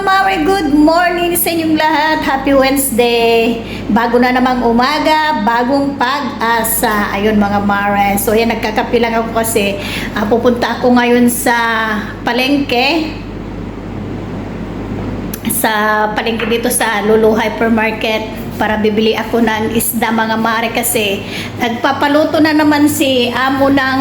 Mare, good morning sa inyong lahat. Happy Wednesday. Bago na namang umaga, bagong pag-asa. Ayun mga Mare. So yan, nagkakape lang ako kasi pupunta ako ngayon sa palengke. Sa palengke dito sa Lulu Hypermarket para bibili ako ng isda mga Mare kasi nagpapaluto na naman si amo ng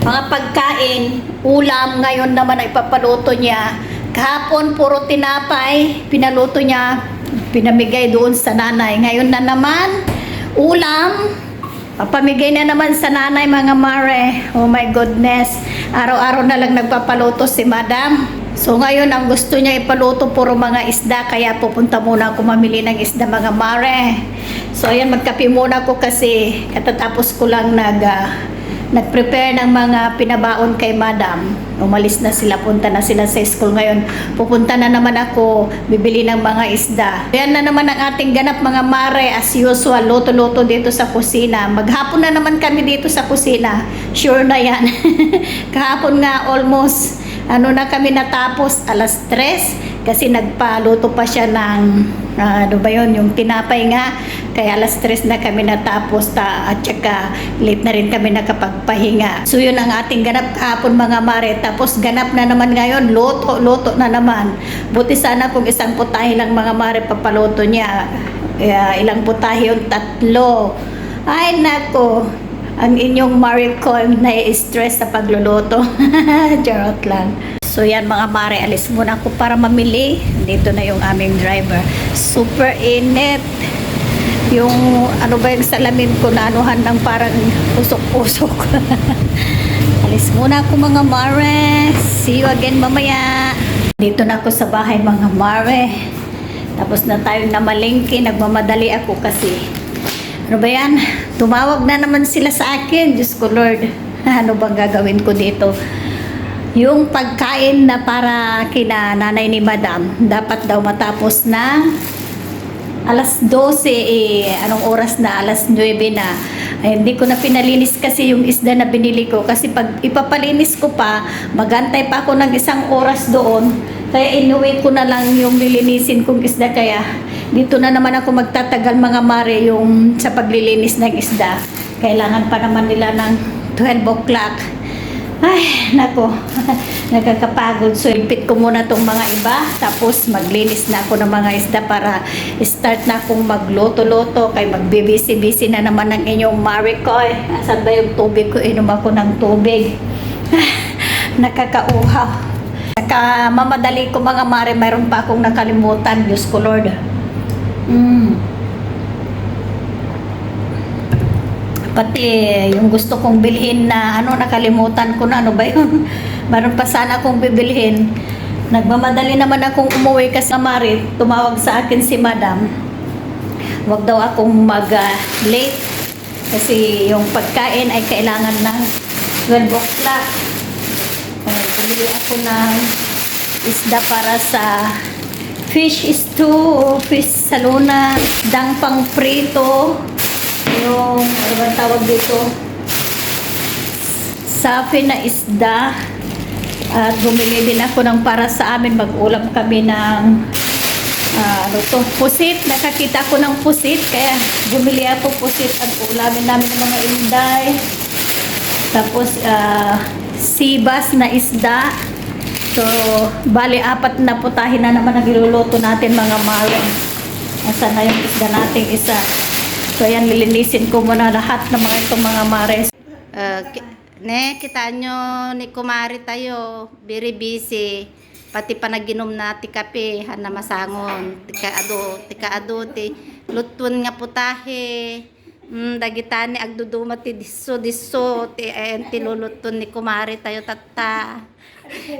mga pagkain, ulam. Ngayon naman ay papaluto niya. Kahapon puro tinapay, pinaluto niya, pinamigay doon sa nanay. Ngayon na naman, ulam, papamigay na naman sa nanay mga Mare. Oh my goodness, araw-araw na lang nagpapaluto si madam. So ngayon ang gusto niya ipaluto puro mga isda, kaya pupunta muna ako mamili ng isda mga Mare. So ayan, magkape muna ako kasi katatapos ko lang nag-prepare ng mga pinabaon kay madam. Umalis na sila, punta na sila sa school ngayon. Pupunta na naman ako, bibili ng mga isda. Yan na naman ang ating ganap mga Mare. As usual, luto-luto dito sa kusina. Maghapon na naman kami dito sa kusina. Sure na yan. Kahapon nga almost na kami natapos, alas 3 kasi nagpaluto pa siya ng yung tinapay nga, kaya alas 3 na kami natapos at saka late na rin kami nakapagpahinga. So yun ang ating ganap kahapon mga Mare. Tapos ganap na naman ngayon, luto na naman. Buti sana kung isang putahe lang mga Mare papaluto niya. Ilang putahe yung 3. Ay nako, ang inyong Mare ko na-stress sa pagluluto. Charot lang. So yan mga Mare, alis muna ako para mamili. Dito na yung aming driver. Super init. Yung yung salamin ko na anuhan ng parang usok-usok. Alis muna ako mga Mare. See you again mamaya. Dito na ako sa bahay mga Mare. Tapos na tayong namalengke. Nagmamadali ako kasi yan? Tumawag na naman sila sa akin. Diyos ko Lord, ano bang gagawin ko dito? Yung pagkain na para kina nanay ni madam, dapat daw matapos na alas 12. Anong oras na? Alas 9 na. Ay, hindi ko na pinalinis kasi yung isda na binili ko. Kasi pag ipapalinis ko pa, magantay pa ako ng 1 oras doon. Kaya inuwi ko na lang yung nilinisin kong isda. Kaya dito na naman ako magtatagal mga Mare yung sa paglilinis ng isda. Kailangan pa naman nila ng 12 o'clock. Ay, nako. Nagkakapagod. So, ipit ko muna tong mga iba. Tapos, maglinis na ako ng mga isda para start na akong magluto-luto. Kay magbibisi-bisi na naman ng inyong Mare ko. Asan ba yung tubig ko? Inom ako ng tubig. Nakakauhaw. Mamadali ko mga Mare. Mayroon pa akong nakalimutan. Diyos ko Lord. Pati yung gusto kong bilhin na nakalimutan ko na. Ano ba yun? Meron pa sana akong bibilhin. Nagmamadali naman akong umuwi kasi Mare, tumawag sa akin si madam. Wag daw akong mag-late kasi yung pagkain ay kailangan ng 12 o'clock. Bumili ako ng isda para sa fish stew, fish saluna, isdang pang prito, yung ano ba tawag dito, safi na isda. At bumili din ako ng para sa amin, mag-ulam kami ng pusit. Nakakita ko ng pusit, kaya bumili ako pusit at ulamin namin ng mga inday. Tapos sibas na isda. So, bali 4 na putahe na naman ang iluluto natin mga Mare. Asan na yung isda nating isa? So, ayan, lilinisin ko muna lahat ng mga itong mga Mare. Kita nyo ni Kumari tayo, very busy. Pati pa naginom na ti kape, hana masangon. Tika ado, ti lutun nga putahe. Dagitani agduduma ti diso, ti ti lulutun ni Kumari tayo tata.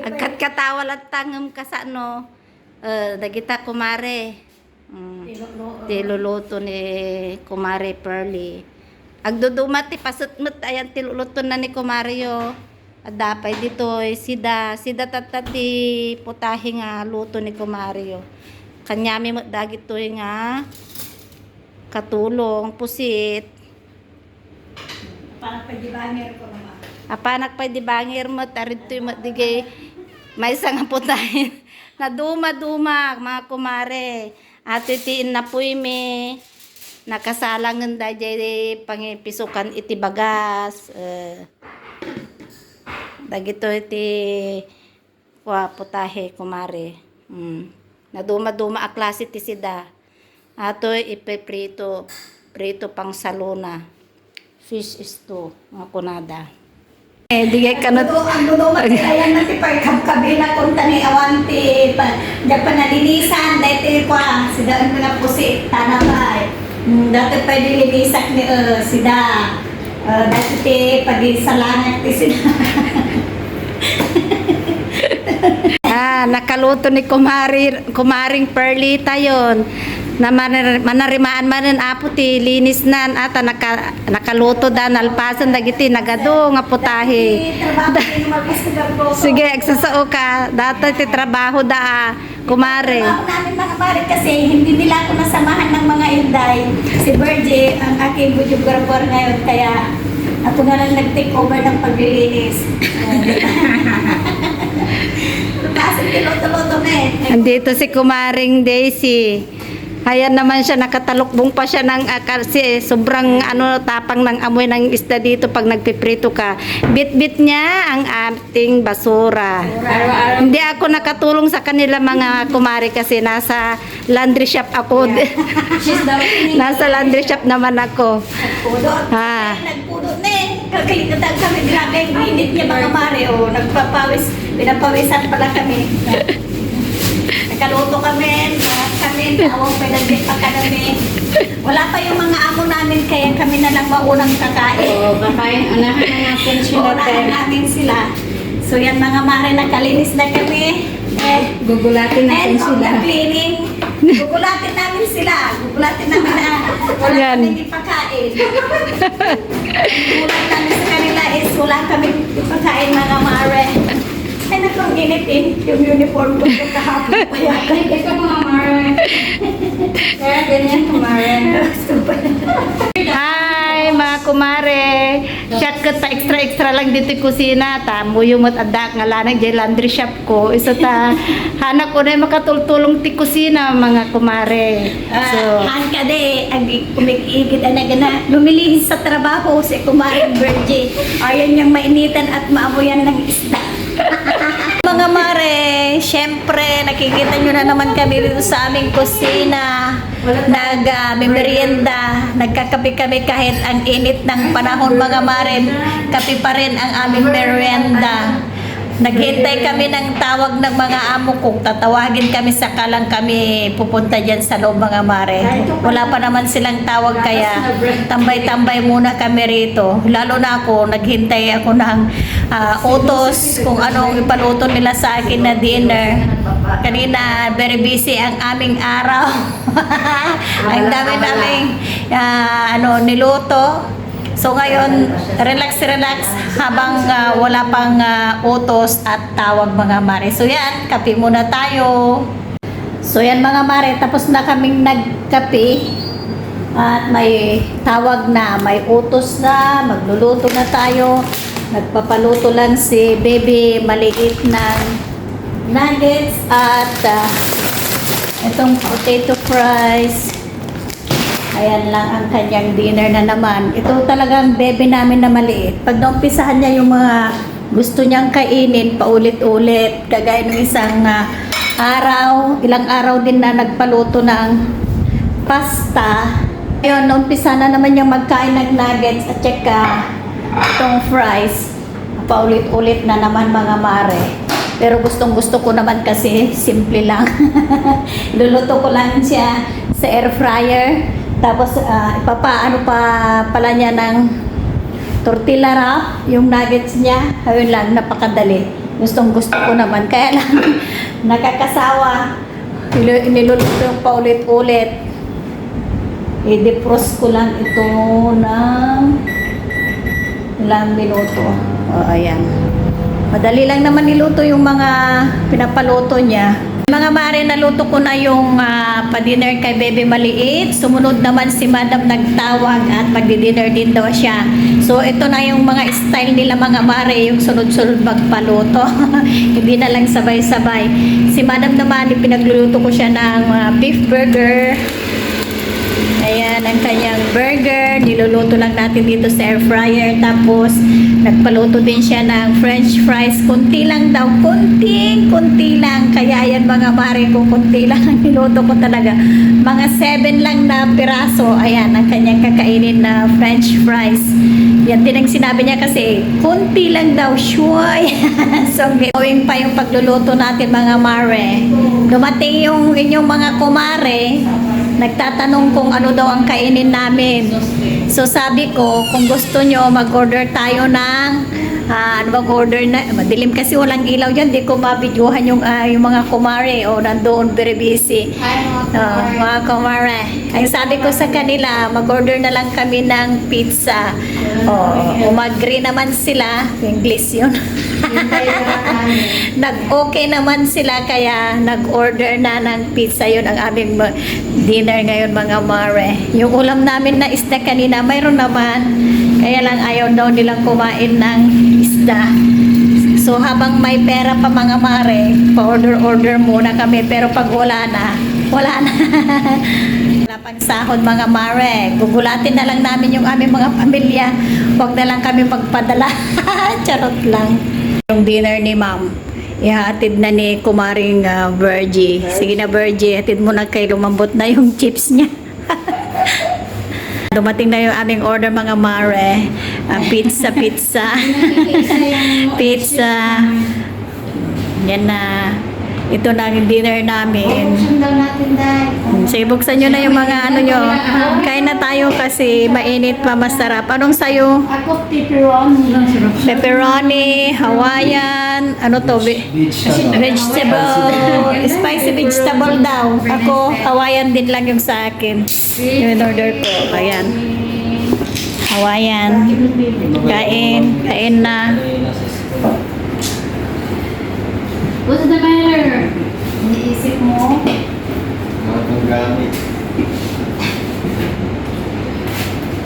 Agkat katawa lang tangam kasano. Dagita Kumare. Ti luluto ni Kumare Pearly. Agduduma ti pasutmut ayan ti luluto na ni Kumario. Adapay dito sida tata ti putahe nga luto ni Kumario. Kanyami mo dagito nga katulong pusit. Panak pa di bangir ko naman. Panak pa di bangir mo tarito mo digay may isang putahe. Naduma-duma, mga kumare. At itiin na po me. Nakasalangan da jay pangipisukan iti bagas. Dagito iti putahe, kumare. Naduma-duma a klase ti sida. Ato ipiprito. Prito pang salona. Fish stew, mga kunada. Digay kanot. Ang lulumat ayan na ti pagkabila kung tani awanti da panalinisan dahil kwa sida ang mga pusi tanabay dati pa dilinisak ni sida dati ti padisalangat ti sida. Nakaluto ni kumaring Perlita yon. Na manarimaan manen apo ti linis nan ata nakaluto da nalpasan dagiti nagado nga putahe. Sige, agsasao ka. Dati ti trabaho da kumare. Trabaho namin mga mare kasi hindi nila ako nasamahan ng mga inday. Si Virgie ang aking videographer ngayon kaya ako na lang nag-take over ng paglilinis. Kasi piloto-loto na eh. Andito si kumaring Daisy. Ayan naman siya, nakatalukbong pa siya ng kasi sobrang tapang ng amoy ng isda dito pag nagpiprito ka. Bit-bit niya ang ating basura. Hindi ako nakatulong sa kanila mga kumari kasi nasa laundry shop ako. Nasa laundry shop naman ako. Nagpudot. Nagpudot na eh. Kakalingatan kami. Grabe ang init niya mga mare. Nagpapawis. Pinapawisan pala kami. Nakaluto kami. Awang pinaglit pa kami. Wala pa yung mga amo namin kaya kami na lang maunang kakain. Kakain, anahan na natin sila. Unahan namin sila. So yan mga mare, nakalinis na kami. Gugulatin natin sila. Cleaning. Gugulatin namin sila. Gugulatin namin na wala Yan. kami ipakain. Gulat namin sa kanila is wala kami ipakain mga mare. Ay, nakong init yung uniform ko kahapon pa yan. Ito mga mare. Kaya ganyan kumare. Hi mga kumare. Siyakat pa extra lang dito yung kusina. Muyumot adak nga lanang dyan laundry shop ko. Isa ta hanak ko na yung makatultulong ti kusina mga kumare. So, Hangka de, ang kumikigit na gana, lumilihis sa trabaho si Kumaring Virgie. Ayan niyang mainitan at maamoyan ng isda. Mga mare, syempre nakikita nyo na naman kami dito sa aming kusina. Nag-merienda, nagkakape kami kahit ang init ng panahon mga mare. Kape pa rin ang aming merienda. Naghintay kami ng tawag ng mga amo kung tatawagin kami sakalang kami pupunta dyan sa loob mga mare. Wala pa naman silang tawag kaya tambay-tambay muna kami rito. Lalo na ako, naghintay ako ng utos kung anong ipaluto nila sa akin na dinner. Kanina, very busy ang aming araw. Ang dami naming niluto. So ngayon, relax habang wala pang utos at tawag mga mare. So yan, kape muna tayo. So yan mga mare, tapos na kaming nagkape. At may tawag na, may utos na, magluluto na tayo. Nagpapaluto lang si baby maliit ng nuggets at itong potato fries. Ayan lang ang kanyang dinner na naman. Ito talagang bebe namin na maliit. Pag naumpisahan niya yung mga gusto niyang kainin, paulit-ulit. Kagaya ng isang ilang araw din na nagpaluto ng pasta. Ayun, naumpisa na naman niyang magkain ng nuggets at saka itong fries. Paulit-ulit na naman mga mare. Pero gustong-gusto ko naman kasi simple lang. Luluto ko lang siya sa air fryer. Tapos ipapaano pa pala niya ng tortilla wrap, yung nuggets niya. Ayun lang, napakadali. Gustong-gusto ko naman. Kaya lang, nakakasawa. Niluluto yung paulit-ulit. I-defrost ko lang ito ng ilang minuto. O, ayan. Madali lang naman niluto yung mga pinapaluto niya. Mga mare, naluto ko na yung pa-dinner kay Bebe Maliit. Sumunod naman si Madam nagtawag at magdi-dinner din daw siya. So ito na yung mga style nila mga mare, yung sunod-sunod magpaluto. Hindi na lang sabay-sabay. Si Madam naman, pinagluluto ko siya ng beef burger. Ayan ang kanyang burger. Niluluto lang natin dito sa air fryer. Tapos, nagpaluto din siya ng french fries. Kunti lang daw. Kunti lang. Kaya yan mga mare ko, kunti lang ang niluto ko talaga. Mga 7 lang na piraso. Ayan ang kanyang kakainin na french fries. Yan din ang sinabi niya kasi, kunti lang daw. Shuay. So, gawin pa yung pagluluto natin mga mare. Dumating yung inyong mga kumare. Nagtatanong kung ano daw ang kainin namin. So sabi ko, kung gusto nyo, mag-order tayo ng ano bang order na, madilim kasi walang ilaw dyan, di ko mabidyohan yung mga kumare o nandoon very busy. Mga kumare. Ay sabi ko sa kanila, mag-order na lang kami ng pizza. Umagri naman sila, English yun. Nag-okay naman sila kaya nag-order na ng pizza, yun ang aming dinner ngayon mga mare. Yung ulam namin na isda kanina mayroon naman, kaya lang ayaw daw nilang kumain ng isda. So habang may pera pa mga mare, pa-order muna kami, pero pag wala na wala pang sahod mga mare, gugulatin na lang namin yung aming mga pamilya, huwag na lang kami magpadala. Charot lang. Yung dinner ni ma'am, ihatid na ni kumaring Virgie. Sige na Virgie, hatid mo na kay lumambot na yung chips niya. Dumating na yung aming order mga mare. Pizza. Pizza. Yan na. Ito na ang dinner namin. So, buksan nyo na yung mga ano nyo. Kain na tayo kasi mainit pa, masarap. Anong sayo? Ako, pepperoni. Pepperoni, Hawaiian, ano to? Vegetable. Spicy vegetable daw. Ako, Hawaiian din lang yung sa akin. Yung order ko. Ayan. Hawaiian. Kain na. What's the matter? Iniisip mo? Mga gamit.